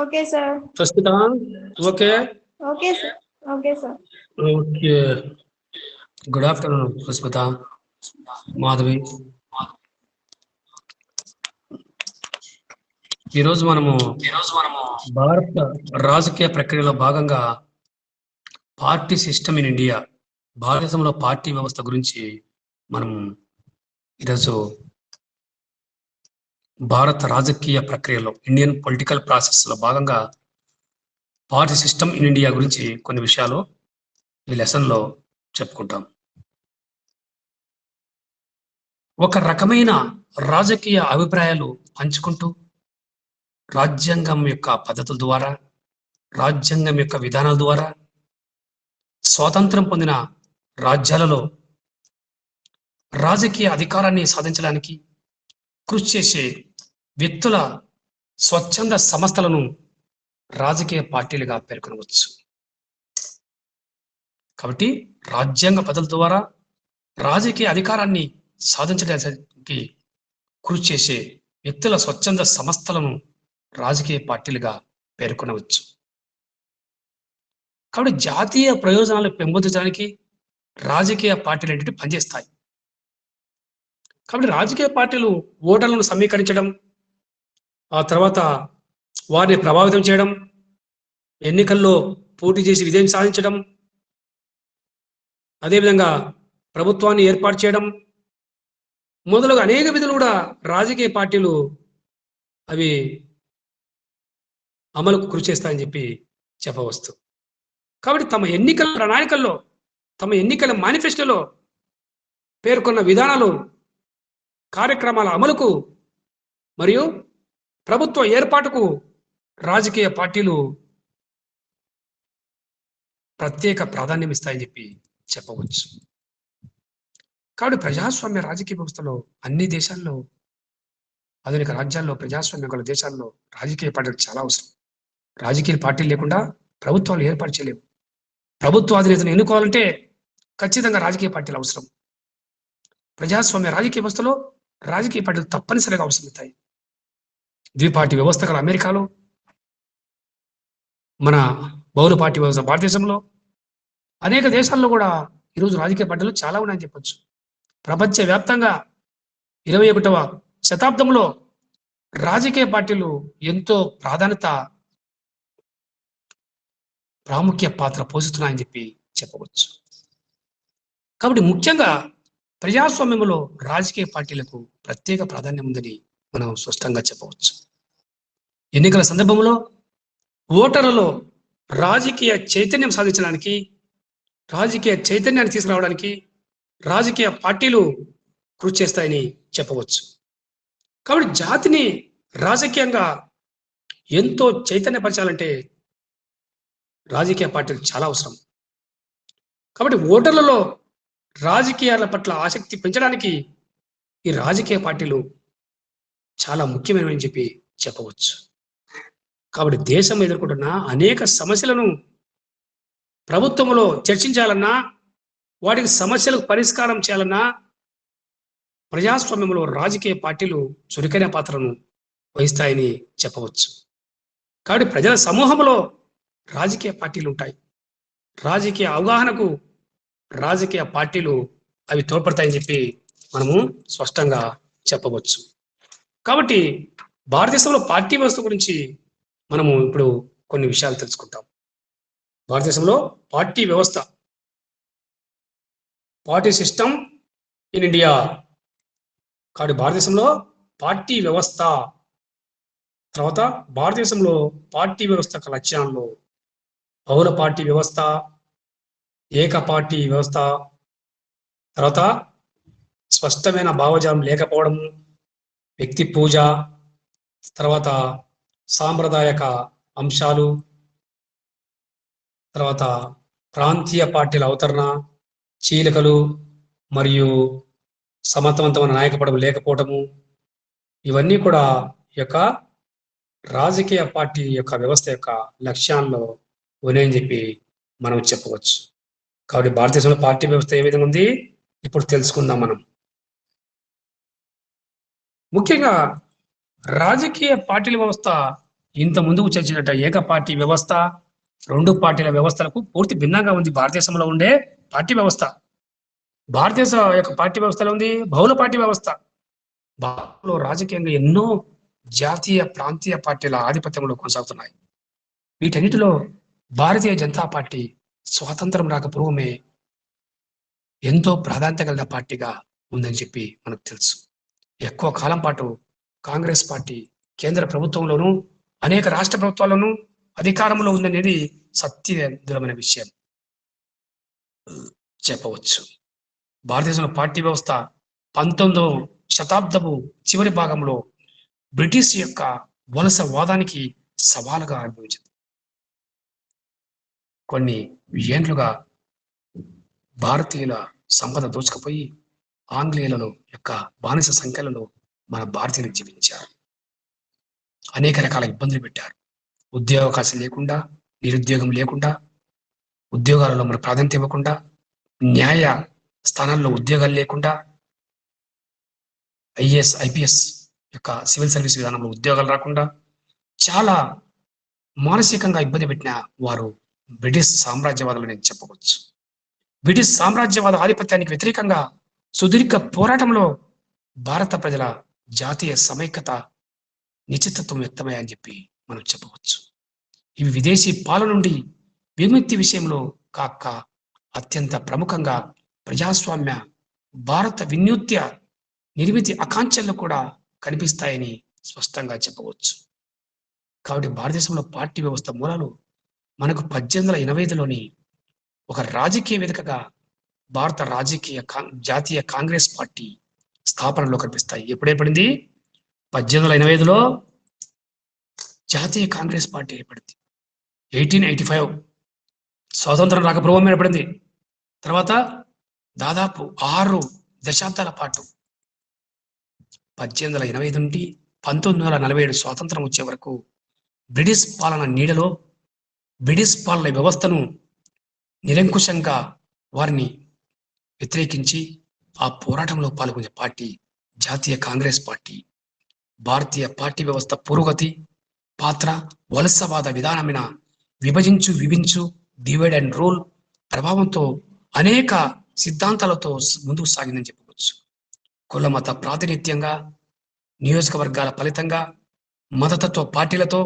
Okay sir. ప్రస్తుత okay okay sir. Okay sir. Okay. Good afternoon Pushpita, Madhavi. ఈరోజు మనము భారత రాజకీయ ప్రక్రియలో భాగంగా పార్టీ సిస్టమ్ ఇన్ ఇండియా, భారతదేశంలో పార్టీ వ్యవస్థ గురించి మనం ఈరోజు భారత రాజకీయ ప్రక్రియలో ఇండియన్ పొలిటికల్ ప్రాసెస్ లో భాగంగా పార్టీ సిస్టమ్ ఇన్ ఇండియా గురించి కొన్ని విషయాలు ఈ లెసన్ లో చెప్పుకుంటాం. ఒక రకమైన రాజకీయ అభిప్రాయాలు పంచుకుంటూ రాజ్యాంగం యొక్క పద్ధతుల ద్వారా, రాజ్యాంగం యొక్క విధానాల ద్వారా స్వాతంత్రం పొందిన రాజ్యాలలో రాజకీయ అధికారాన్ని సాధించడానికి కృషి చేసే వ్యక్తుల స్వచ్ఛంద సంస్థలను రాజకీయ పార్టీలుగా పేర్కొనవచ్చు. కాబట్టి రాజ్యాంగ పద్ధతుల ద్వారా రాజకీయ అధికారాన్ని సాధించడానికి కృషి చేసే వ్యక్తుల స్వచ్ఛంద సంస్థలను రాజకీయ పార్టీలుగా పేర్కొనవచ్చు. కాబట్టి జాతీయ ప్రయోజనాలు పెంపొందించడానికి రాజకీయ పార్టీలు ఏంటంటే పనిచేస్తాయి. కాబట్టి రాజకీయ పార్టీలు ఓటర్లను సమీకరించడం, ఆ తర్వాత వారిని ప్రభావితం చేయడం, ఎన్నికల్లో పోటీ చేసి విజయం సాధించడం, అదేవిధంగా ప్రభుత్వాన్ని ఏర్పాటు చేయడం మొదలుగా అనేక విధులు కూడా రాజకీయ పార్టీలు అవి అమలుకు కృషి చేస్తాయని చెప్పి చెప్పవచ్చు. కాబట్టి తమ ఎన్నికల ప్రణాళికల్లో, తమ ఎన్నికల మేనిఫెస్టోలో పేర్కొన్న విధానాలు, కార్యక్రమాల అమలుకు మరియు ప్రభుత్వ ఏర్పాటుకు రాజకీయ పార్టీలు ప్రత్యేక ప్రాధాన్యం ఇస్తాయని చెప్పి చెప్పవచ్చు. కాబట్టి ప్రజాస్వామ్య రాజకీయ వ్యవస్థలో అన్ని దేశాల్లో, ఆధునిక రాజ్యాల్లో, ప్రజాస్వామ్య గల దేశాల్లో రాజకీయ పార్టీలు చాలా అవసరం. రాజకీయ పార్టీలు లేకుండా ప్రభుత్వాలు ఏర్పాటు చేయలేవు. ప్రభుత్వ అధినేతను ఎన్నుకోవాలంటే ఖచ్చితంగా రాజకీయ పార్టీలు అవసరం. ప్రజాస్వామ్య రాజకీయ వ్యవస్థలో రాజకీయ పార్టీలు తప్పనిసరిగా అవసరమవుతాయి. ద్విపార్టీ వ్యవస్థ గల అమెరికాలో, మన బహుళ పార్టీ వ్యవస్థ భారతదేశంలో, అనేక దేశాల్లో కూడా ఈరోజు రాజకీయ పార్టీలు చాలా ఉన్నాయని చెప్పొచ్చు. ప్రపంచవ్యాప్తంగా 21వ శతాబ్దంలో రాజకీయ పార్టీలు ఎంతో ప్రాముఖ్య పాత్ర పోషిస్తున్నాయని చెప్పి చెప్పవచ్చు. కాబట్టి ముఖ్యంగా ప్రజాస్వామ్యంలో రాజకీయ పార్టీలకు ప్రత్యేక ప్రాధాన్యం ఉందని మనం స్పష్టంగా చెప్పవచ్చు. ఎన్నికల సందర్భంలో ఓటర్లలో రాజకీయ చైతన్యం సాధించడానికి, రాజకీయ చైతన్యాన్ని తీసుకురావడానికి రాజకీయ పార్టీలు కృషి చేస్తాయని చెప్పవచ్చు. కాబట్టి జాతిని రాజకీయంగా ఎంతో చైతన్యపరచాలంటే రాజకీయ పార్టీలు చాలా అవసరం. కాబట్టి ఓటర్లలో రాజకీయాల పట్ల ఆసక్తి పెంచడానికి ఈ రాజకీయ పార్టీలు చాలా ముఖ్యమైనవని చెప్పి చెప్పవచ్చు. కాబట్టి దేశం ఎదుర్కొంటున్న అనేక సమస్యలను ప్రభుత్వంలో చర్చించాలన్నా, వాటికి సమస్యలకు పరిష్కారం చేయాలన్నా ప్రజాస్వామ్యంలో రాజకీయ పార్టీలు చురుకైన పాత్రను వహిస్తాయని చెప్పవచ్చు. కాబట్టి ప్రజల సమూహంలో రాజకీయ పార్టీలు ఉంటాయి. రాజకీయ అవగాహనకు రాజకీయ పార్టీలు అవి తోడ్పడతాయని చెప్పి మనము స్పష్టంగా చెప్పవచ్చు. కాబట్టి భారతదేశంలో పార్టీ వ్యవస్థ గురించి మనము ఇప్పుడు కొన్ని విషయాలు తెలుసుకుంటాం. భారతదేశంలో పార్టీ వ్యవస్థ, పార్టీ సిస్టమ్ ఇన్ ఇండియా. కాబట్టి భారతదేశంలో పార్టీ వ్యవస్థ, తర్వాత భారతదేశంలో పార్టీ వ్యవస్థ యొక్క లక్ష్యాల్లో బహుళ పార్టీ వ్యవస్థ, ఏక పార్టీ వ్యవస్థ, తర్వాత స్పష్టమైన భావజాలం లేకపోవడం, వ్యక్తి పూజ, తర్వాత సాంప్రదాయక అంశాలు, తర్వాత ప్రాంతీయ పార్టీల అవతరణ, చీలికలు మరియు సమర్థవంతమైన నాయకపడం లేకపోవటము, ఇవన్నీ కూడా ఈ యొక్క రాజకీయ పార్టీ యొక్క వ్యవస్థ యొక్క లక్ష్యాల్లో ఉన్నాయని చెప్పి మనం చెప్పవచ్చు. కాబట్టి భారతదేశంలో పార్టీ వ్యవస్థ ఏ విధంగా ఉంది ఇప్పుడు తెలుసుకుందాం మనం. ముఖ్యంగా రాజకీయ పార్టీల వ్యవస్థ ఇంత ముందుకు చర్చించినట్ట ఏక పార్టీ వ్యవస్థ, 2 పార్టీల వ్యవస్థలకు పూర్తి భిన్నంగా ఉంది భారతదేశంలో ఉండే పార్టీ వ్యవస్థ. భారతదేశ యొక్క పార్టీ వ్యవస్థలో ఉంది బహుళ పార్టీ వ్యవస్థ. భారతంలో రాజకీయంగా ఎన్నో జాతీయ, ప్రాంతీయ పార్టీల ఆధిపత్యంలో కొనసాగుతున్నాయి. వీటన్నిటిలో భారతీయ జనతా పార్టీ స్వాతంత్రం రాక పూర్వమే ఎంతో ప్రాధాన్యత కలిగిన పార్టీగా ఉందని చెప్పి మనకు తెలుసు. ఎక్కువ కాలం పాటు కాంగ్రెస్ పార్టీ కేంద్ర ప్రభుత్వంలోనూ అనేక రాష్ట్ర ప్రభుత్వాల్లోనూ అధికారంలో ఉందనేది సత్యదూరమైన విషయం చెప్పవచ్చు. భారతదేశంలో పార్టీ వ్యవస్థ 19వ శతాబ్దపు చివరి భాగంలో బ్రిటిష్ యొక్క వలస వాదానికి సవాలుగా అనుభవించింది. కొన్ని ఏండ్లుగా భారతీయుల సంపద దోచుకుపోయి ఆంగ్లేయుల యొక్క బానిస సంఖ్యలలో మన భారతీయులు జీవించారు. అనేక రకాల ఇబ్బందులు పెట్టారు. ఉద్యోగావకాశం లేకుండా, నిరుద్యోగం లేకుండా, ఉద్యోగాలలో మన ప్రాధాన్యత ఇవ్వకుండా, న్యాయ స్థానాల్లో ఉద్యోగాలు లేకుండా, ఐఏఎస్, ఐపీఎస్ యొక్క సివిల్ సర్వీస్ విధానంలో ఉద్యోగాలు రాకుండా చాలా మానసికంగా ఇబ్బంది పెట్టిన వారు బ్రిటిష్ సామ్రాజ్యవాదులు నేను చెప్పవచ్చు. బ్రిటిష్ సామ్రాజ్యవాద ఆధిపత్యానికి వ్యతిరేకంగా సుదీర్ఘ పోరాటంలో భారత ప్రజల జాతీయ సమైక్యత, నిశ్చితత్వం వ్యక్తమయ్యాయని చెప్పి మనం చెప్పవచ్చు. ఇవి విదేశీ పాలన నుండి విముక్తి విషయంలో కాక అత్యంత ప్రముఖంగా ప్రజాస్వామ్య భారత వినూత్య నిర్మితి ఆకాంక్షల్లో కూడా కనిపిస్తాయని స్పష్టంగా చెప్పవచ్చు. కాబట్టి భారతదేశంలో పార్టీ వ్యవస్థ మూలాలు మనకు 1885లోని ఒక రాజకీయ వేదికగా భారత జాతీయ కాంగ్రెస్ పార్టీ స్థాపనలో కనిపిస్తాయి. ఎప్పుడు ఏర్పడింది? 1885లో జాతీయ కాంగ్రెస్ పార్టీ ఏర్పడింది. 1885 స్వాతంత్రం రాక పూర్వం ఏర్పడింది. తర్వాత దాదాపు 6 దశాబ్దాల పాటు 1885 నుండి 1947 స్వాతంత్రం వచ్చే వరకు బ్రిటిష్ పాలన నీడలో బ్రిటిష్ పాలన వ్యవస్థను నిరంకుశంగా వారిని వ్యతిరేకించి ఆ పోరాటంలో పాల్గొనే పార్టీ జాతీయ కాంగ్రెస్ పార్టీ. భారతీయ పార్టీ వ్యవస్థ పురోగతి పాత్ర వలసవాద విధానమైన విభజించు, డివైడ్ అండ్ రూల్ ప్రభావంతో అనేక సిద్ధాంతాలతో ముందుకు సాగిందని చెప్పవచ్చు. కుల మత ప్రాతినిధ్యంగా, నియోజకవర్గాల ఫలితంగా, మతతత్వ పార్టీలతో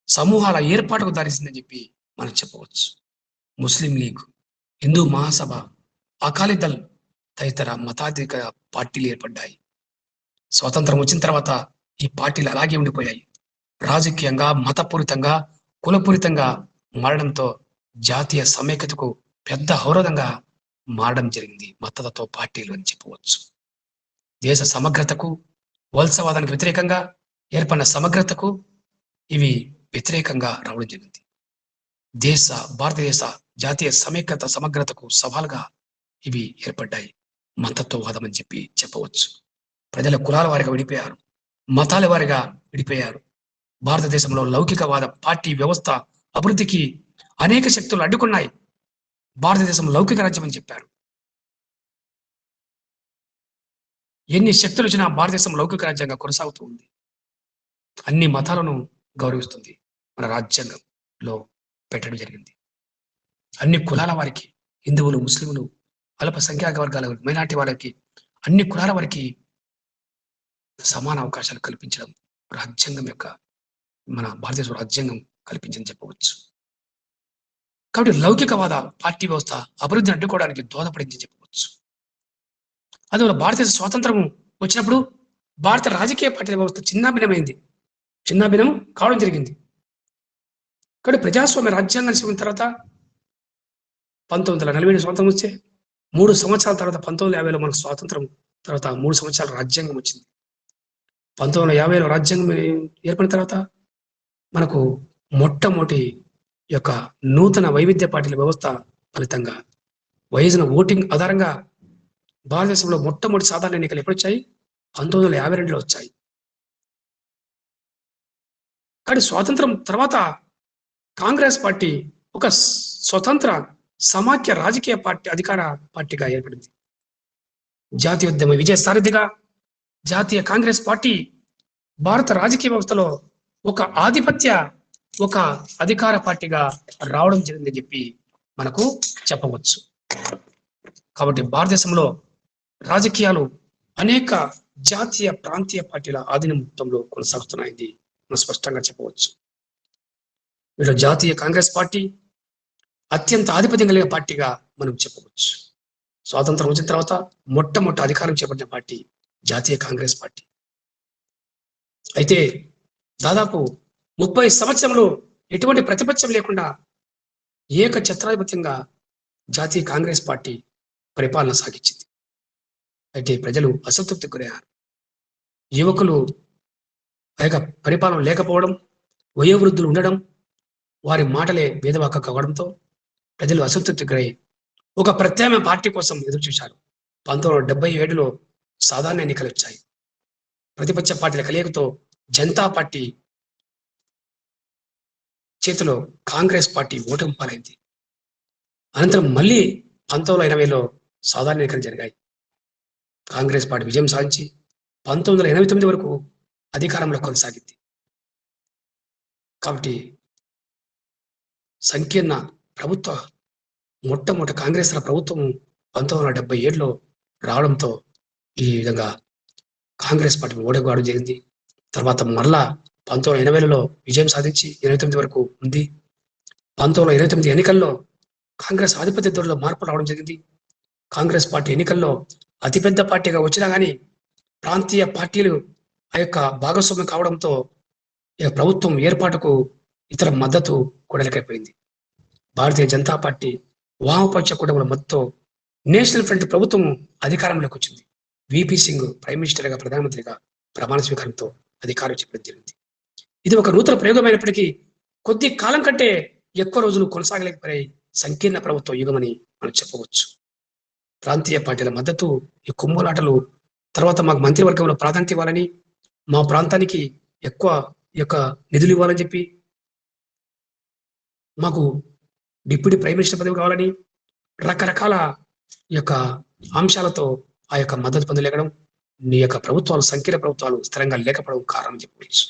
సమూహాల ఏర్పాటుకు దారిస్తుందని చెప్పి మనం చెప్పవచ్చు. ముస్లిం లీగ్, హిందూ మహాసభ, అకాలీదళ్ తదితర మతాధిక పార్టీలు ఏర్పడ్డాయి. స్వాతంత్రం వచ్చిన తర్వాత ఈ పార్టీలు అలాగే ఉండిపోయాయి. రాజకీయంగా, మతపూరితంగా, కులపూరితంగా మారడంతో జాతీయ సమైక్యతకు పెద్ద అవరోధంగా మారడం జరిగింది మతతత్వ పార్టీలు అని చెప్పవచ్చు. దేశ సమగ్రతకు, వలసవాదానికి వ్యతిరేకంగా ఏర్పడిన సమగ్రతకు ఇవి వ్యతిరేకంగా రావడం జరిగింది. భారతదేశ జాతీయ సమైక్యత, సమగ్రతకు సవాలుగా ఇవి ఏర్పడ్డాయి. మతత్వవాదం అని చెప్పి చెప్పవచ్చు. ప్రజల కులాల వారిగా విడిపోయారు, మతాల వారిగా విడిపోయారు. భారతదేశంలో లౌకికవాద పార్టీ వ్యవస్థ అభివృద్ధికి అనేక శక్తులు అడ్డుకున్నాయి. భారతదేశం లౌకిక రాజ్యం అని చెప్పారు. ఎన్ని శక్తులు వచ్చినా భారతదేశం లౌకిక రాజ్యంగా కొనసాగుతూ ఉంది. అన్ని మతాలను గౌరవిస్తుంది. మన రాజ్యాంగంలో పెట్టడం జరిగింది. అన్ని కులాల వారికి, హిందువులు, ముస్లింలు, అల్పసంఖ్యాక వర్గాల, మైనార్టీ వాళ్ళకి, అన్ని కులాల వారికి సమాన అవకాశాలు కల్పించడం రాజ్యాంగం యొక్క, మన భారతదేశ రాజ్యాంగం కల్పించని చెప్పవచ్చు. కాబట్టి లౌకికవాద పార్టీ వ్యవస్థ అభివృద్ధిని అడ్డుకోవడానికి దోహదపడింది చెప్పవచ్చు. అందువల్ల భారతదేశ స్వాతంత్రం వచ్చినప్పుడు భారత రాజకీయ పార్టీల వ్యవస్థ చిన్నాభిన్నం కావడం జరిగింది. కాబట్టి ప్రజాస్వామ్య రాజ్యాంగం ఇచ్చిన తర్వాత 1947 స్వాతంత్రం వచ్చే 3 సంవత్సరాల తర్వాత 1950లో మనకు స్వాతంత్రం తర్వాత 3 సంవత్సరాల రాజ్యాంగం వచ్చింది. 1950లో రాజ్యాంగం ఏర్పడిన తర్వాత మనకు మొట్టమొదటి యొక్క నూతన వైవిధ్య పార్టీల వ్యవస్థ ఫలితంగా వయసున ఓటింగ్ ఆధారంగా భారతదేశంలో మొట్టమొదటి సాధారణ ఎన్నికలు ఎప్పుడు వచ్చాయి? 1952లో వచ్చాయి. కానీ స్వాతంత్రం తర్వాత కాంగ్రెస్ పార్టీ ఒక స్వతంత్ర సమాఖ్య రాజకీయ పార్టీ, అధికార పార్టీగా ఏర్పడింది. జాతీయోద్యమ విజయ సారథిగా జాతీయ కాంగ్రెస్ పార్టీ భారత రాజకీయ వ్యవస్థలో ఒక ఆధిపత్య ఒక అధికార పార్టీగా రావడం జరిగిందని చెప్పి మనకు చెప్పవచ్చు. కాబట్టి భారతదేశంలో రాజకీయాలు అనేక జాతీయ ప్రాంతీయ పార్టీల ఆధీనంలో కొనసాగుతున్నాయి మనం స్పష్టంగా చెప్పవచ్చు. వీళ్ళు జాతీయ కాంగ్రెస్ పార్టీ అత్యంత ఆధిపత్యం కలిగిన పార్టీగా మనం చెప్పవచ్చు. స్వాతంత్రం వచ్చిన తర్వాత మొట్టమొదటి అధికారం చేపట్టిన పార్టీ జాతీయ కాంగ్రెస్ పార్టీ. అయితే దాదాపు 30 సంవత్సరంలో ఎటువంటి ప్రతిపక్షం లేకుండా ఏక ఛత్రాధిపత్యంగా జాతీయ కాంగ్రెస్ పార్టీ పరిపాలన సాగించింది. అయితే ప్రజలు అసంతృప్తికి గురయ్యారు. యువకులు పరిపాలన లేకపోవడం, వయోవృద్ధులు ఉండడం, వారి మాటలే వేదవాక కావడంతో ప్రజలు అసంతృప్తికి గురై ఒక ప్రత్యామ్నాయ పార్టీ కోసం ఎదురు చూశారు. 1977లో సాధారణ ఎన్నికలు వచ్చాయి. ప్రతిపక్ష పార్టీల కలయికతో జనతా పార్టీ చేతిలో కాంగ్రెస్ పార్టీ ఓటమి పాలైంది. అనంతరం మళ్ళీ 1980లో సాధారణ ఎన్నికలు జరిగాయి. కాంగ్రెస్ పార్టీ విజయం సాధించి 1989 వరకు అధికారంలో కొనసాగింది. కాబట్టి సంకీర్ణ ప్రభుత్వ మొట్టమొదటి కాంగ్రెస్ ప్రభుత్వం 1977లో రావడంతో ఈ విధంగా కాంగ్రెస్ పార్టీ ఓడగొడడం జరిగింది. తర్వాత మరలా 1980లో విజయం సాధించి 89 వరకు ఉంది. 1929 ఎన్నికల్లో కాంగ్రెస్ ఆధిపత్య ధోరణిలో మార్పు రావడం జరిగింది. కాంగ్రెస్ పార్టీ ఎన్నికల్లో అతిపెద్ద పార్టీగా వచ్చినా కానీ ప్రాంతీయ పార్టీలు ఆ యొక్క భాగస్వామ్యం కావడంతో ప్రభుత్వం ఏర్పాటుకు ఇతర మద్దతు కూడలేకపోయింది. భారతీయ జనతా పార్టీ వామపక్ష కూటముల మద్దతుతో నేషనల్ ఫ్రంట్ ప్రభుత్వం అధికారంలోకి వచ్చింది. విపి సింగ్ ప్రైమ్ మినిస్టర్గా ప్రధానమంత్రిగా ప్రమాణ స్వీకారంతో అధికారం చెప్పడం జరిగింది. ఇది ఒక నూతన ప్రయోగమైనప్పటికీ కొద్ది కాలం కంటే ఎక్కువ రోజులు కొనసాగలేకపోయాయి సంకీర్ణ ప్రభుత్వ యుగమని మనం చెప్పవచ్చు. ప్రాంతీయ పార్టీల మద్దతు, ఈ కుమ్ములాటలు, తర్వాత మాకు మంత్రివర్గంలో ప్రాధాన్యత ఇవ్వాలని, మా ప్రాంతానికి ఎక్కువ యొక్క నిధులు ఇవ్వాలని చెప్పి, మాకు డిప్యూటీ ప్రైమ్ మినిస్టర్ పదవి కావాలని రకరకాల యొక్క అంశాలతో ఆ యొక్క మద్దతు పొందలేకడం, నీ యొక్క ప్రభుత్వాలు సంకీర్ణ ప్రభుత్వాలు స్థిరంగా లేకపోవడం కారణం చెప్పవచ్చు.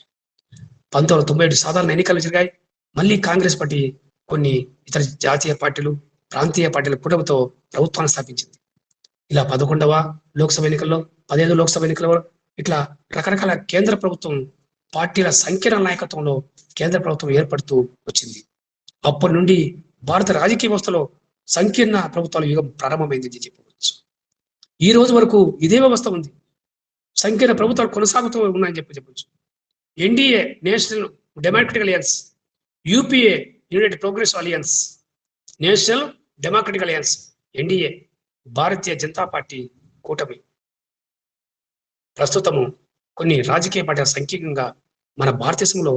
1997 సాధారణ ఎన్నికలు జరిగాయి. మళ్ళీ కాంగ్రెస్ పార్టీ కొన్ని ఇతర జాతీయ పార్టీలు, ప్రాంతీయ పార్టీల కూటమితో ప్రభుత్వాన్ని స్థాపించింది. ఇలా 11వ లోక్సభ ఎన్నికల్లో, 15 లోక్సభ ఎన్నికల్లో ఇట్లా రకరకాల కేంద్ర ప్రభుత్వం పార్టీల సంకీర్ణ నాయకత్వంలో కేంద్ర ప్రభుత్వం ఏర్పడుతూ వచ్చింది. అప్పటి నుండి భారత రాజకీయ వ్యవస్థలో సంకీర్ణ ప్రభుత్వాల యుగం ప్రారంభమైందని చెప్పవచ్చు. ఈ రోజు వరకు ఇదే వ్యవస్థ ఉంది. సంకీర్ణ ప్రభుత్వాలు కొనసాగుతూ ఉన్నాయని చెప్పవచ్చు. NDA National Democratic Alliance, UPA United Progressive Alliance, National Democratic Alliance NDA, Bharatiya Janata party కూటమి. ప్రస్తుతము కొన్ని రాజకీయ పార్టీల సంకీర్ణంగా మన భారతదేశంలో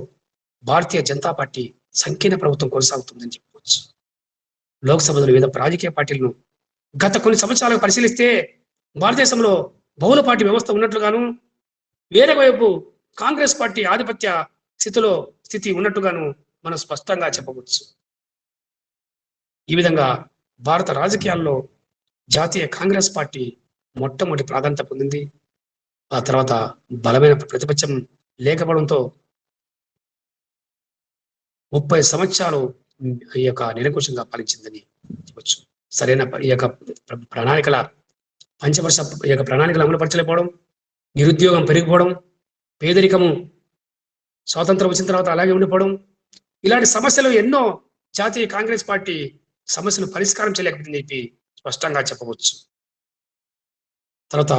భారతీయ జనతా పార్టీ సంకీర్ణ ప్రభుత్వం కొనసాగుతుందని చెప్పవచ్చు. లోక్సభలో వివిధ రాజకీయ పార్టీలను గత కొన్ని సంవత్సరాలకు పరిశీలిస్తే భారతదేశంలో బహుళ పార్టీ వ్యవస్థ ఉన్నట్లుగాను, వేరే వైపు కాంగ్రెస్ పార్టీ ఆధిపత్య స్థితి ఉన్నట్టుగాను మనం స్పష్టంగా చెప్పవచ్చు. ఈ విధంగా భారత రాజకీయాల్లో జాతీయ కాంగ్రెస్ పార్టీ మొట్టమొదటి ప్రాధాన్యత పొందింది. ఆ తర్వాత బలమైన ప్రతిపక్షం లేకపోవడంతో 30 సంవత్సరాలు ఈ యొక్క నిరంకుశంగా పాలించిందని చెప్పవచ్చు. సరైన ఈ యొక్క ప్రణాళికల పంచవర్ష ఈ యొక్క ప్రణాళికలు అమలుపరచలేకపోవడం, నిరుద్యోగం పెరిగిపోవడం, పేదరికము స్వాతంత్రం వచ్చిన తర్వాత అలాగే ఉండిపోవడం, ఇలాంటి సమస్యలు ఎన్నో జాతీయ కాంగ్రెస్ పార్టీ సమస్యలు పరిష్కారం చేయలేకపోతుందని చెప్పి స్పష్టంగా చెప్పవచ్చు. తర్వాత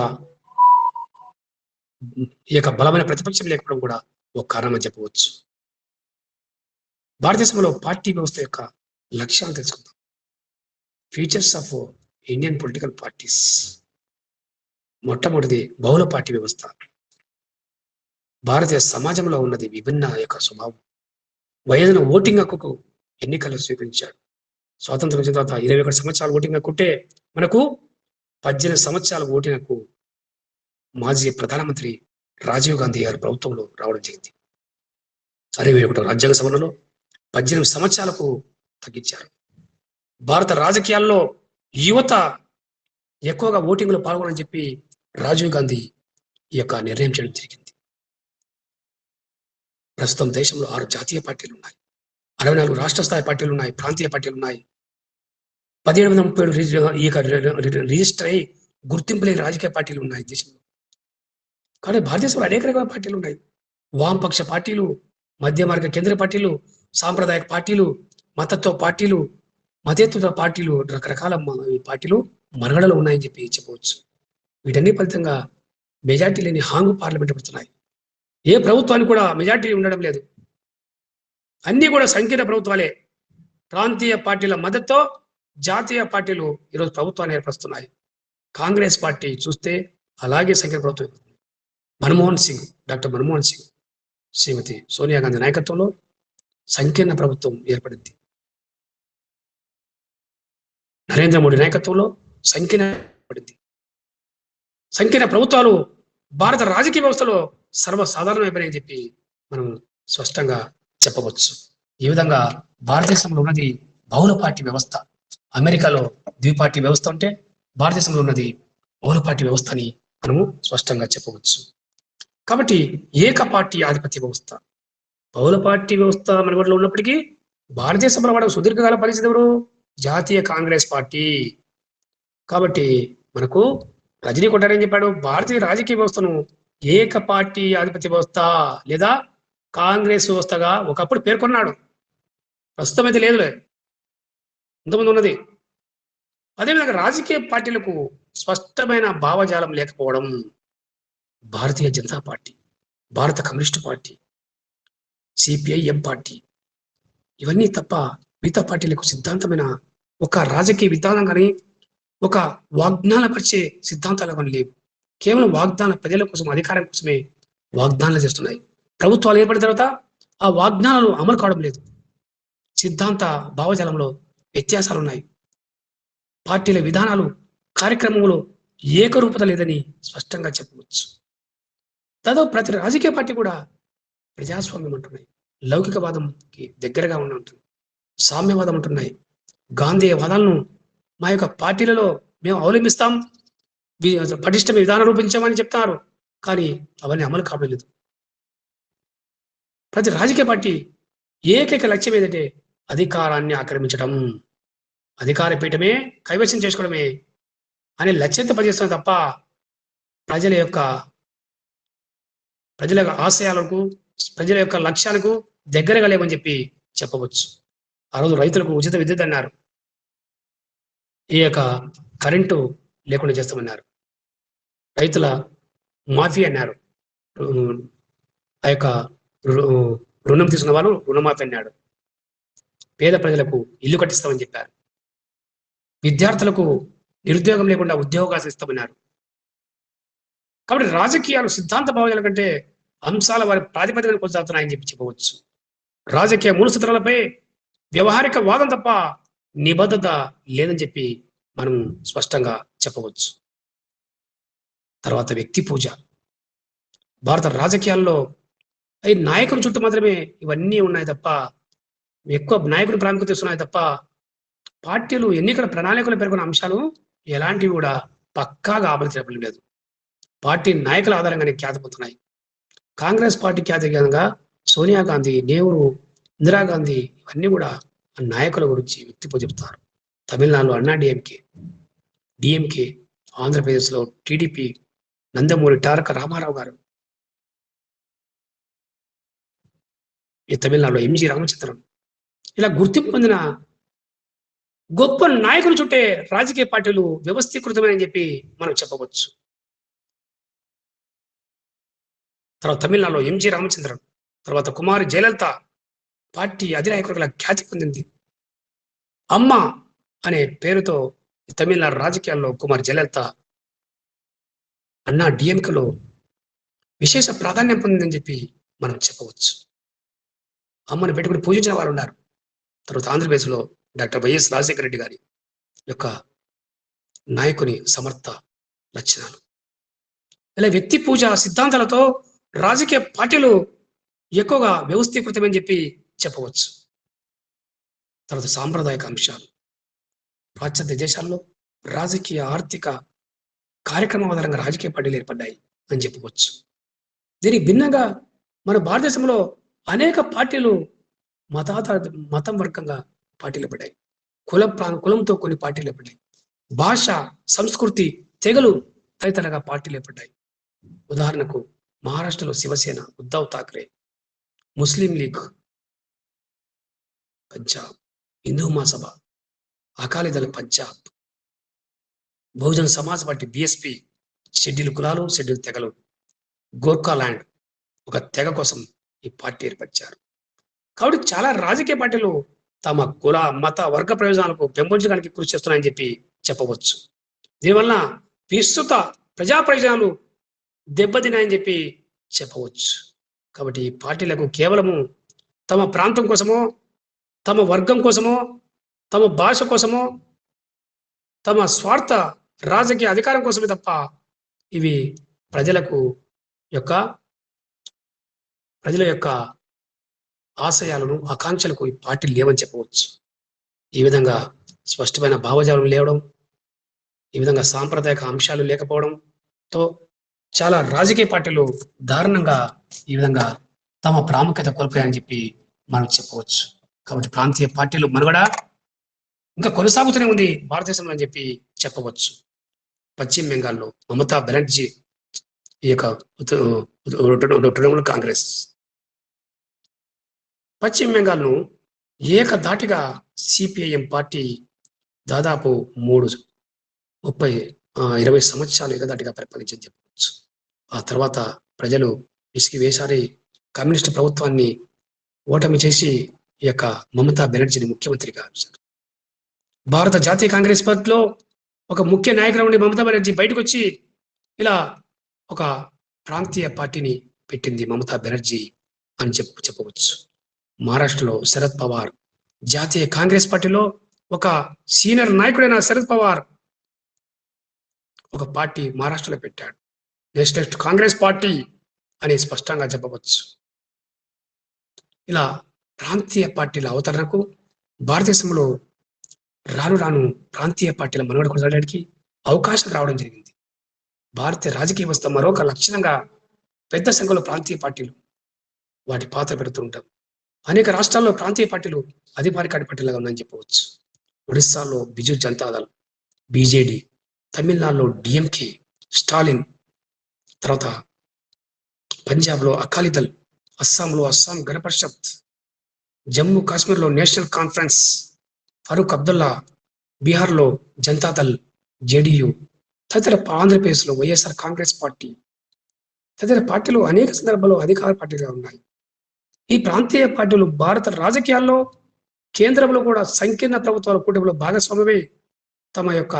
ఈ యొక్క బలమైన ప్రతిపక్షం లేకపోవడం కూడా ఒక కారణం చెప్పవచ్చు. భారతదేశంలో పార్టీ వ్యవస్థ యొక్క లక్ష్యాలు తెలుసుకుందాం. Features of Indian political parties. మొట్టమొదటిది బహుళ పార్టీ వ్యవస్థ. భారతీయ సమాజంలో ఉన్నది విభిన్న యొక్క స్వభావం. వయోజన ఓటింగ్ హక్కుకు ఎన్నికలు స్వీకరించాడు. స్వాతంత్రం వచ్చిన తర్వాత 21 సంవత్సరాలు ఓటింగ్ హక్కుంటే మనకు 18 సంవత్సరాల ఓటింగ్ హక్కు మాజీ ప్రధానమంత్రి రాజీవ్ గాంధీ గారి ప్రభుత్వంలో రావడం జరిగింది. 21వ రాజ్యాంగ సవరణలో 18 సంవత్సరాలకు తగ్గించారు. భారత రాజకీయాల్లో యువత ఎక్కువగా ఓటింగ్లో పాల్గొనని చెప్పి రాజీవ్ గాంధీ ఈ యొక్క నిర్ణయం చేయడం జరిగింది. ప్రస్తుతం దేశంలో 6 జాతీయ పార్టీలు ఉన్నాయి, 64 రాష్ట్ర స్థాయి పార్టీలు ఉన్నాయి, ప్రాంతీయ పార్టీలు ఉన్నాయి, 1737 రిజిస్టర్ అయి గుర్తింపు లేని రాజకీయ పార్టీలు ఉన్నాయి దేశంలో. కానీ భారతదేశంలో అనేక రకాల పార్టీలు ఉన్నాయి. వామపక్ష పార్టీలు, మధ్య మార్గ కేంద్ర పార్టీలు, సాంప్రదాయక పార్టీలు, మతత్వ పార్టీలు, మతేతర పార్టీలు, రకరకాల పార్టీలు మనుగడలో ఉన్నాయని చెప్పవచ్చు. వీటన్ని ఫలితంగా మెజార్టీ లేని హాంగ్ పార్లమెంట్ పెడుతున్నాయి. ఏ ప్రభుత్వానికి కూడా మెజార్టీ ఉండడం లేదు. అన్ని కూడా సంకీర్ణ ప్రభుత్వాలే. ప్రాంతీయ పార్టీల మద్దతుతో జాతీయ పార్టీలు ఈరోజు ప్రభుత్వాన్ని ఏర్పరుస్తున్నాయి. కాంగ్రెస్ పార్టీ చూస్తే అలాగే సంకీర్ణ ప్రభుత్వం. డాక్టర్ మన్మోహన్ సింగ్, శ్రీమతి సోనియా గాంధీ నాయకత్వంలో సంకీర్ణ ప్రభుత్వం ఏర్పడింది. నరేంద్ర మోడీ నాయకత్వంలో సంకీర్ణ ప్రభుత్వాలు భారత రాజకీయ వ్యవస్థలో సర్వసాధారణమైపోయాయని చెప్పి మనం స్పష్టంగా చెప్పవచ్చు. ఈ విధంగా భారతదేశంలో ఉన్నది బహుళ పార్టీ వ్యవస్థ. అమెరికాలో ద్విపార్టీ వ్యవస్థ ఉంటే భారతదేశంలో ఉన్నది బహుళ పార్టీ వ్యవస్థ అని మనము స్పష్టంగా చెప్పవచ్చు. కాబట్టి ఏక పార్టీ ఆధిపత్య వ్యవస్థ, బహుళ పార్టీ వ్యవస్థ మనగడలో ఉన్నప్పటికీ భారతదేశంలో వాడు సుదీర్ఘకాల పరిస్థితి ఎవరు? జాతీయ కాంగ్రెస్ పార్టీ. కాబట్టి మనకు రజనీ కొట్టారని చెప్పాడు, భారతీయ రాజకీయ వ్యవస్థను ఏక పార్టీ ఆధిపత్య వ్యవస్థ లేదా కాంగ్రెస్ వ్యవస్థగా ఒకప్పుడు పేర్కొన్నాడు. ప్రస్తుతం అయితే లేదులే, ఇంతకుముందు ఉన్నది. అదేవిధంగా రాజకీయ పార్టీలకు స్పష్టమైన భావజాలం లేకపోవడం, భారతీయ జనతా పార్టీ, భారత కమ్యూనిస్టు పార్టీ, సిపిఐఎం పార్టీ, ఇవన్నీ తప్ప మిగతా పార్టీలకు సిద్ధాంతమైన ఒక రాజకీయ విధానం కానీ ఒక వాగ్దానపరిచే సిద్ధాంతాలు కానీ లేవు. కేవలం వాగ్దాన ప్రజల కోసం, అధికారం కోసమే వాగ్దానాలు చేస్తున్నాయి. ప్రభుత్వాలు ఏర్పడిన తర్వాత ఆ వాగ్దానాలు అమలు కావడం లేదు. సిద్ధాంత భావజాలంలో వ్యత్యాసాలు ఉన్నాయి. పార్టీల విధానాలు, కార్యక్రమంలో ఏకరూపత లేదని స్పష్టంగా చెప్పవచ్చు. దాదాపు ప్రతి రాజకీయ పార్టీ కూడా ప్రజాస్వామ్యం అంటున్నాయి, లౌకికవాదంకి దగ్గరగా ఉంటుంది, సామ్యవాదం అంటున్నాయి, గాంధీ వాదాలను మా యొక్క పార్టీలలో మేము అవలంబిస్తాం, పటిష్టమైన విధానం రూపించామని చెప్తారు. కానీ అవన్నీ అమలు కావలేదు. ప్రతి రాజకీయ పార్టీ ఏకైక లక్ష్యం ఏదంటే అధికారాన్ని ఆక్రమించడం, అధికార పీఠమే కైవసం చేసుకోవడమే అనే లక్ష్యంతో పనిచేస్తుంది తప్ప ప్రజల యొక్క ఆశయాలకు, ప్రజల యొక్క లక్ష్యాలకు దగ్గరగా లేవని చెప్పి చెప్పవచ్చు. ఆ రోజు రైతులకు ఉచిత విద్యుత్ అన్నారు, ఈ యొక్క కరెంటు లేకుండా చేస్తామన్నారు. రైతుల మాఫీ అన్నారు, ఆ యొక్క రుణం తీసుకున్న వాళ్ళు రుణమాఫీ అన్నాడు. పేద ప్రజలకు ఇల్లు కట్టిస్తామని చెప్పారు. విద్యార్థులకు నిరుద్యోగం లేకుండా ఉద్యోగాలు ఇస్తామన్నారు. కాబట్టి రాజకీయాలు సిద్ధాంత భావజాల కంటే అంశాల వారి ప్రాతిపదికన కొనసాగుతున్నాయని చెప్పి చెప్పవచ్చు. రాజకీయ మూలసూత్రాలపై వ్యవహారిక వాదం తప్ప నిబద్ధత లేదని చెప్పి మనం స్పష్టంగా చెప్పవచ్చు. తర్వాత వ్యక్తి పూజ. భారత రాజకీయాల్లో అవి నాయకుల చుట్టూ మాత్రమే ఇవన్నీ ఉన్నాయి తప్ప, ఎక్కువ నాయకుడి ప్రాముఖ్యత ఇస్తున్నాయి తప్ప పార్టీలు ఎన్నికల ప్రణాళికలు పేర్కొన్న అంశాలు ఎలాంటివి కూడా పక్కాగా అమలు చేయడం లేదు. పార్టీ నాయకుల ఆధారంగానే ఖ్యాతి పొందుతున్నాయి. కాంగ్రెస్ పార్టీ ఖ్యాతి విధంగా సోనియా గాంధీ, నెహ్రూ, ఇందిరాగాంధీ ఇవన్నీ కూడా నాయకుల గురించి వ్యక్తిపో చెప్తారు. తమిళనాడులో అన్నా డిఎంకే, ఆంధ్రప్రదేశ్లో టీడీపీ, నందమూరి తారక రామారావు గారు, ఈ తమిళనాడులో ఎంజి రామచంద్రన్, ఇలా గుర్తింపు పొందిన గొప్ప నాయకుల చుట్టే రాజకీయ పార్టీలు వ్యవస్థీకృతమని చెప్పి మనం చెప్పవచ్చు. తర్వాత తమిళనాడులో ఎంజి రామచంద్రన్, తర్వాత కుమారి జయలలిత పార్టీ అధినాయకులుగా ఖ్యాతి పొందింది. అమ్మ అనే పేరుతో తమిళనాడు రాజకీయాల్లో కుమారి జయలలిత అన్నా డిఎంకేలో విశేష ప్రాధాన్యం పొందిందని చెప్పి మనం చెప్పవచ్చు. అమ్మను పెట్టుకుని పూజించిన వారు ఉన్నారు. తర్వాత ఆంధ్రప్రదేశ్లో డాక్టర్ వైఎస్ రాజశేఖర రెడ్డి గారి యొక్క నాయకుని సమర్థ లక్షణాలు, ఇలా వ్యక్తి పూజ సిద్ధాంతాలతో రాజకీయ పార్టీలు ఎక్కువగా వ్యవస్థీకృతమని చెప్పి చెప్పవచ్చు. తర్వాత సాంప్రదాయక అంశాలు. పాశ్చాత్య దేశాల్లో రాజకీయ, ఆర్థిక కార్యక్రమం ఆధారంగా రాజకీయ పార్టీలు ఏర్పడ్డాయి అని చెప్పవచ్చు. దీనికి భిన్నంగా మన భారతదేశంలో అనేక పార్టీలు మతం వర్గంగా పార్టీలు పడ్డాయి. కులంతో కొన్ని పార్టీలు ఏర్పడ్డాయి. భాష, సంస్కృతి, తెగలు తదితరగా పార్టీలు ఏర్పడ్డాయి. ఉదాహరణకు మహారాష్ట్రలో శివసేన, ఉద్ధవ్ ఠాక్రే, ముస్లిం league Punjab, Hindu Mahasabha, Akali Dal Punjab, Bahujan Samaj party BSP, schedule కులాలు, షెడ్యూల్ తెగలు, గోర్ఖాల్యాండ్ ఒక తెగ కోసం ఈ పార్టీ ఏర్పరిచారు. కాబట్టి చాలా రాజకీయ పార్టీలు తమ కుల, మత, వర్గ ప్రయోజనాలకు పెంపొంచడానికి కృషి చేస్తున్నాయని చెప్పి చెప్పవచ్చు. దీనివల్ల విస్తృత ప్రజా ప్రయోజనాలు దెబ్బతిన్నాయని చెప్పి చెప్పవచ్చు. కాబట్టి ఈ పార్టీలకు కేవలము తమ ప్రాంతం కోసమో, తమ వర్గం కోసమో, తమ భాష కోసమో, తమ స్వార్థ రాజకీయ అధికారం కోసమే తప్ప ఇవి ప్రజల యొక్క ఆశయాలను, ఆకాంక్షలకు ఈ పార్టీలు లేవని చెప్పవచ్చు. ఈ విధంగా స్పష్టమైన భావజాలం లేవడం, ఈ విధంగా సాంప్రదాయక అంశాలు లేకపోవడంతో చాలా రాజకీయ పార్టీలు దారుణంగా ఈ విధంగా తమ ప్రాముఖ్యత కోల్పోయాయని చెప్పి మనం చెప్పవచ్చు. కాబట్టి ప్రాంతీయ పార్టీలు మనుగడ ఇంకా కొనసాగుతూనే ఉంది భారతదేశంలో అని చెప్పి చెప్పవచ్చు. పశ్చిమ బెంగాల్లో మమతా బెనర్జీ ఈ యొక్క తృణమూల్ కాంగ్రెస్ పశ్చిమ బెంగాల్ను ఏకధాటిగా సిపిఐఎం పార్టీ దాదాపు 20 సంవత్సరాలు ఏకధాటిగా పరిపాలించని చెప్పవచ్చు. ఆ తర్వాత ప్రజలు విసిగి వేసారి కమ్యూనిస్టు ప్రభుత్వాన్ని ఓటమి చేసి ఈ యొక్క మమతా బెనర్జీని ముఖ్యమంత్రిగా ఉంచారు. భారత జాతీయ కాంగ్రెస్ పార్టీలో ఒక ముఖ్య నాయకుడు ఉండి మమతా బెనర్జీ బయటకు వచ్చి ఇలా ఒక ప్రాంతీయ పార్టీని పెట్టింది మమతా బెనర్జీ అని చెప్పవచ్చు. మహారాష్ట్రలో శరద్ పవార్ జాతీయ కాంగ్రెస్ పార్టీలో ఒక సీనియర్ నాయకుడైన శరద్ పవార్ ఒక పార్టీ మహారాష్ట్రలో పెట్టాడు. నేషనలిస్ట్ కాంగ్రెస్ పార్టీ అని స్పష్టంగా చెప్పవచ్చు. ఇలా ప్రాంతీయ పార్టీల అవతరణకు భారతదేశంలో రాను రాను ప్రాంతీయ పార్టీల మనుగడ కొనసాగడానికి అవకాశం రావడం జరిగింది. భారతీయ రాజకీయ వ్యవస్థ మరొక లక్షణంగా పెద్ద సంఖ్యలో ప్రాంతీయ పార్టీలు వాటి పాత్ర పెడుతూ ఉంటాం. అనేక రాష్ట్రాల్లో ప్రాంతీయ పార్టీలు అధికారిక పార్టీలుగా ఉన్నాయని చెప్పవచ్చు. ఒడిస్సాలో బిజు జనతాదళ్, బీజేడీ, తమిళనాడులో డిఎంకే, స్టాలిన్, తర్వాత పంజాబ్లో అకాలీదళ్, అస్సాంలో అస్సాం గణ పరిషత్, జమ్మూ కాశ్మీర్లో నేషనల్ కాన్ఫరెన్స్, ఫరూక్ అబ్దుల్లా, బీహార్లో జనతాదళ్, జేడీయూ, తదితర ఆంధ్రప్రదేశ్లో వైఎస్ఆర్ కాంగ్రెస్ పార్టీ, తదితర పార్టీలు అనేక సందర్భాల్లో అధికార పార్టీలుగా ఉన్నాయి. ఈ ప్రాంతీయ పార్టీలు భారత రాజకీయాల్లో కేంద్రంలో కూడా సంకీర్ణ ప్రభుత్వాల కూటమిలో భాగస్వామ్యమై తమ యొక్క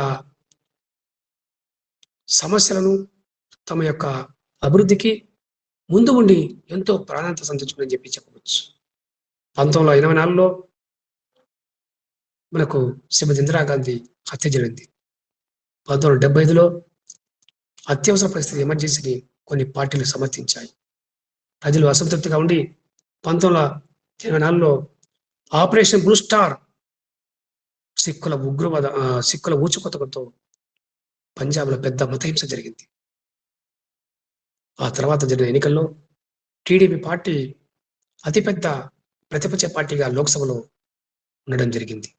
సమస్యలను, తమ యొక్క అభివృద్ధికి ముందు ఉండి ఎంతో ప్రాధాన్యత సంతరించుకుందని చెప్పి చెప్పవచ్చు. 1984లో మనకు శ్రీమతి ఇందిరాగాంధీ హత్య జరిగింది. 1975లో అత్యవసర పరిస్థితి ఎమర్జెన్సీని కొన్ని పార్టీలు సమర్థించాయి. ప్రజలు అసంతృప్తిగా ఉండి 1984లో ఆపరేషన్ బ్లూ స్టార్ సిక్కుల ఊచకోతలతో పంజాబ్లో పెద్ద మతహింస జరిగింది. ఆ తర్వాత జరిగిన ఎన్నికల్లో టీడీపీ పార్టీ అతిపెద్ద ప్రతిపక్ష పార్టీగా లోక్సభలో ఉండడం జరిగింది.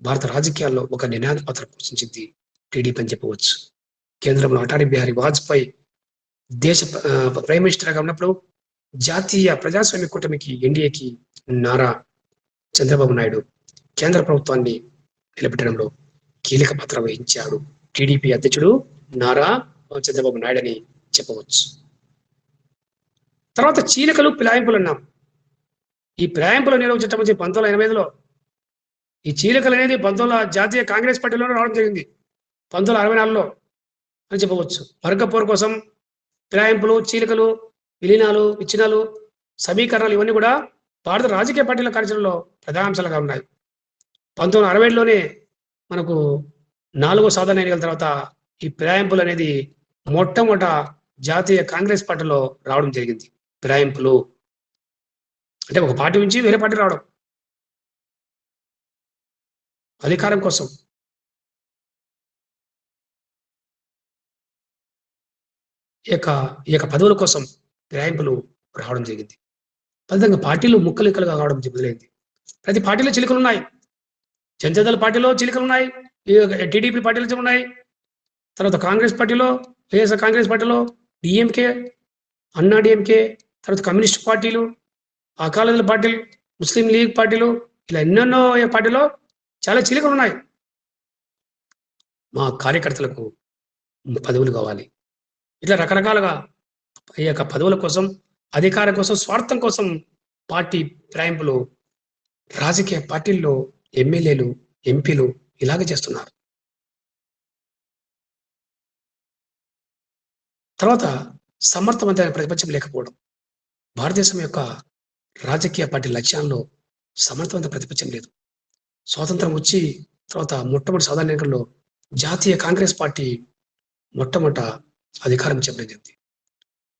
భారత రాజకీయాల్లో ఒక నినాద పాత్ర పోషించింది టీడీపీ అని చెప్పవచ్చు. కేంద్రంలో అటల్ బిహారీ వాజ్పేయి దేశ ప్రైమ్ మినిస్టర్గా ఉన్నప్పుడు జాతీయ ప్రజాస్వామ్య కూటమికి ఎన్డీఏకి నారా చంద్రబాబు నాయుడు కేంద్ర ప్రభుత్వాన్ని నిలబెట్టడంలో కీలక పాత్ర వహించాడు. టీడీపీ అధ్యక్షుడు నారా చంద్రబాబు నాయుడు అని చెప్పవచ్చు. తర్వాత చీలికలు, పిలాయింపులు అన్నాం. ఈ పిలాయింపులు నిలవ చట్టం వచ్చి 1985లో, ఈ చీలికలు అనేది 19 జాతీయ కాంగ్రెస్ పార్టీలోనే రావడం జరిగింది. 1964లో అని చెప్పవచ్చు. వర్గ పోరు కోసం ఫిరాయింపులు, చీలికలు, విలీనాలు, విచ్ఛిన్నాలు, సమీకరణాలు ఇవన్నీ కూడా భారత రాజకీయ పార్టీల కార్యాచరణలో ప్రధానాంశాలుగా ఉన్నాయి. 1960లోనే మనకు 4వ సాధారణ ఎన్నికల తర్వాత ఈ ఫిరాయింపులు అనేది మొట్టమొదట జాతీయ కాంగ్రెస్ పార్టీలో రావడం జరిగింది. ఫిరాయింపులు అంటే ఒక పార్టీ నుంచి వేరే పార్టీ రావడం అధికారం కోసం. ఈ యొక్క పదవుల కోసం ఫిరాయింపులు రావడం జరిగింది. ఫలితంగా పార్టీలు ముక్కలిక్కలుగా కావడం మొదలైంది. ప్రతి పార్టీలో చిలుకలు ఉన్నాయి. జనతాదళ పార్టీలో చిలుకలు ఉన్నాయి, టీడీపీ పార్టీలో ఉన్నాయి, తర్వాత కాంగ్రెస్ పార్టీలో, వైఎస్ఆర్ కాంగ్రెస్ పార్టీలో, డిఎంకే, అన్నా డిఎంకే, తర్వాత కమ్యూనిస్ట్ పార్టీలు, అకాలీదళ పార్టీలు, ముస్లిం లీగ్ పార్టీలు, ఇలా ఎన్నెన్నో పార్టీలో చాలా చిలుకలు ఉన్నాయి. మా కార్యకర్తలకు పదవులు కావాలి. ఇట్లా రకరకాలుగా ఈ యొక్క పదవుల కోసం, అధికారం కోసం, స్వార్థం కోసం పార్టీ ఫిరాయింపులు రాజకీయ పార్టీల్లో ఎమ్మెల్యేలు, ఎంపీలు ఇలాగే చేస్తున్నారు. తర్వాత సమర్థవంతమైన ప్రతిపక్షం లేకపోవడం. భారతదేశం యొక్క రాజకీయ పార్టీ లక్ష్యాల్లో సమర్థవంత ప్రతిపక్షం లేదు. స్వాతంత్రం వచ్చి తర్వాత మొట్టమొదటి సాధారణ ఎన్నికల్లో జాతీయ కాంగ్రెస్ పార్టీ మొట్టమొదట అధికారం చెప్పలేదు.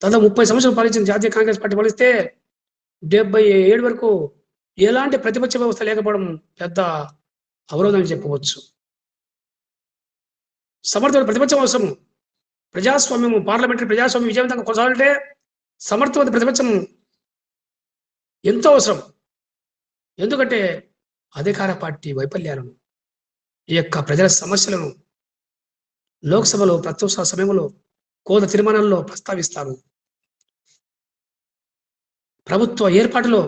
దాదాపు 30 సంవత్సరాలు పాలించిన జాతీయ కాంగ్రెస్ పార్టీ పాలిస్తే 77 వరకు ఎలాంటి ప్రతిపక్ష వ్యవస్థ లేకపోవడం పెద్ద అవరోధం అని చెప్పవచ్చు. సమర్థమైన ప్రతిపక్షం అవసరం. ప్రజాస్వామ్యము, పార్లమెంటరీ ప్రజాస్వామ్యం విజయవంతంగా కొనసాగాలంటే సమర్థవంత ప్రతిపక్షం ఎంతో అవసరం. ఎందుకంటే అధికార పార్టీ వైఫల్యాలను, ఈ యొక్క ప్రజల సమస్యలను లోక్సభలో ప్రత్యక్ష సమయంలో కోద తీర్మానాల్లో ప్రస్తావిస్తారు. ప్రభుత్వ ఏర్పాటులో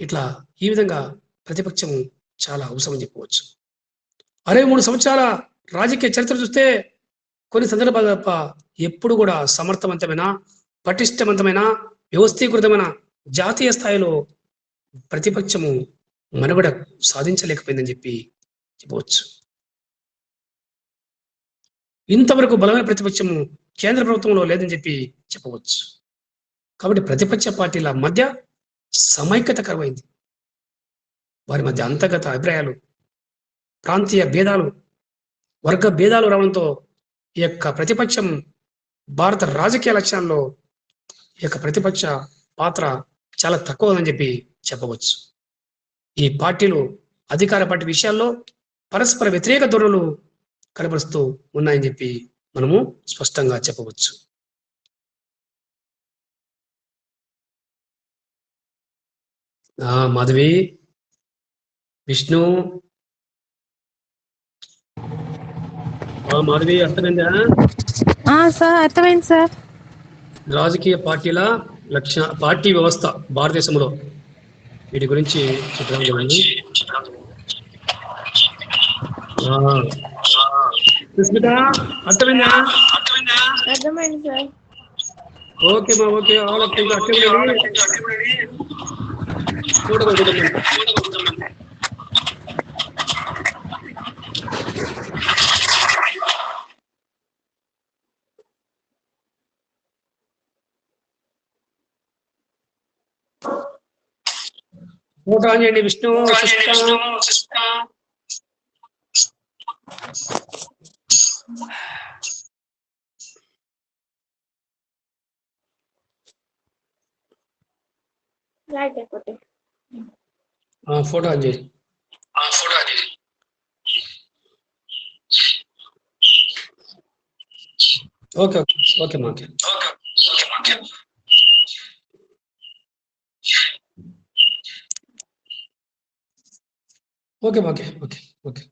ఇట్లా ఈ విధంగా ప్రతిపక్షం చాలా అవసరం చెప్పవచ్చు. 63 సంవత్సరాల రాజకీయ చరిత్ర చూస్తే కొన్ని సందర్భాలు తప్ప ఎప్పుడు కూడా సమర్థవంతమైన, పటిష్టవంతమైన, వ్యవస్థీకృతమైన జాతీయ స్థాయిలో ప్రతిపక్షము మనుగడ సాధించలేకపోయిందని చెప్పవచ్చు. ఇంతవరకు బలమైన ప్రతిపక్షము కేంద్ర ప్రభుత్వంలో లేదని చెప్పవచ్చు. కాబట్టి ప్రతిపక్ష పార్టీల మధ్య సమైక్యత కరువైంది. వారి మధ్య అంతర్గత అభిప్రాయాలు, ప్రాంతీయ భేదాలు, వర్గ భేదాలు రావడంతో ఈ యొక్క ప్రతిపక్షం భారత రాజకీయ లక్ష్యాల్లో ఈ యొక్క ప్రతిపక్ష పాత్ర చాలా తక్కువ ఉందని చెప్పవచ్చు. ఈ పార్టీలు అధికార పార్టీ విషయాల్లో పరస్పర వ్యతిరేక ధోరణులు కనబరుస్తూ ఉన్నాయని మనము స్పష్టంగా చెప్పవచ్చు. మాధవి, విష్ణు, మాధవి అర్థమైందా? సార్ అర్థమైంది సార్. రాజకీయ పార్టీల పార్టీ వ్యవస్థ భారతదేశంలో వీటి గురించి చెప్పడం జరిగింది. సుస్మిత అర్థమైందా? అర్థమైంది సార్. ఓకే మా ఓకే. ఫోటో ఆన్ చేయండి విష్ణు. ఫోటో ఆన్ చేయండి. ఓకే ఓకే మాకే. Okay okay okay okay.